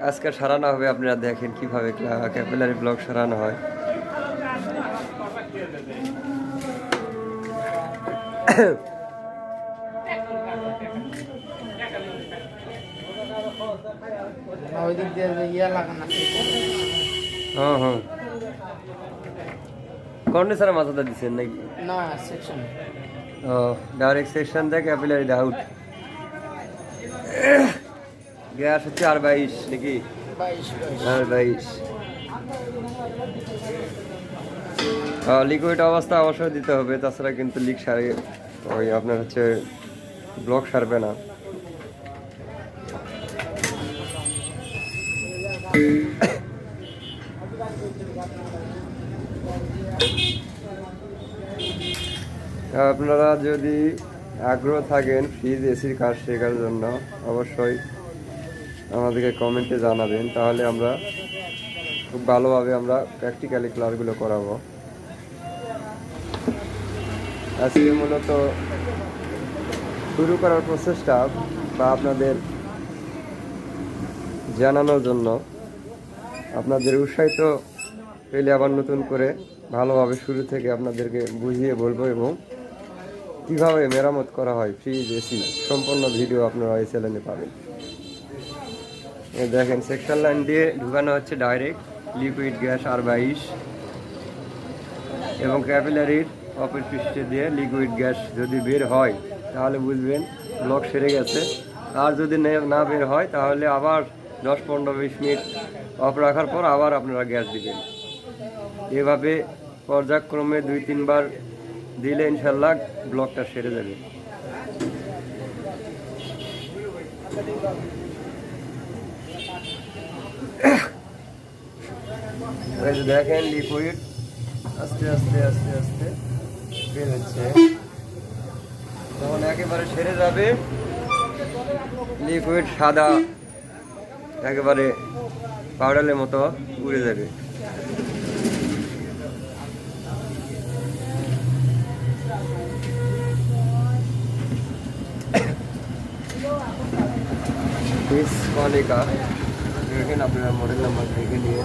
আজকে সারানো হবে। আপনারা দেখেন কিভাবে ক্যাপিলারি ব্লক সারানো হয়। হ্যাঁ হ্যাঁ, কন্ডেন্সারের মাথাটা দিচ্ছেন নাকি? না, সেকশন। ও, ডাইরেক্ট সেকশন থেকে ক্যাপিলারি আউট। গ্যাস হচ্ছে R22 নাকি? 22 R22। লিকুইড অবস্থা অবশ্যই দিতে হবে, তাছাড়া কিন্তু লিক সারে ওই আপনার হচ্ছে ব্লক সারবে না। আপনারা যদি আগ্রহ থাকেন ফ্রিজ এসির কাজ শেখার জন্য, অবশ্যই আমাদেরকে কমেন্টে জানাবেন, তাহলে আমরা খুব ভালোভাবে আমরা প্র্যাকটিক্যালি ক্লাসগুলো করাবো। আজকে মূলত শুরু করার প্রসেসটা বা আপনাদের জানানোর জন্য, আপনাদের উৎসাহিত পেলে আবার নতুন করে ভালোভাবে শুরু থেকে আপনাদেরকে বুঝিয়ে বলবো, এবং কীভাবে মেরামত করা হয় ফ্রিজ এসি সম্পূর্ণ ভিডিও আপনারা এই চ্যানেলে পাবেন। দেখেন সেকশন লাইন দিয়ে ঢুকানো হচ্ছে ডাইরেক্ট লিকুইড গ্যাস R22, এবং ক্যাপিলারির অপর পৃষ্ঠে দিয়ে লিকুইড গ্যাস যদি বের হয় তাহলে বুঝবেন ব্লক সেরে গেছে। আর যদি না বের হয় তাহলে আবার 10-15-20 মিনিট অফ রাখার পর আবার আপনারা গ্যাস দিবেন। এভাবে পর্যায়ক্রমে 2-3 বার দিলে ইনশাল্লাহ ব্লকটা সেরে যাবে। দেখেন লিকুইড আস্তে আস্তে আস্তে আস্তে বের হচ্ছে, তখন একেবারে সেরে যাবে। লিকুইড সাদা একেবারে পাউডারের মতো উড়ে যাবে। কনিকা দেখেন, আপনারা মডেল নাম্বার দেখে নিয়ে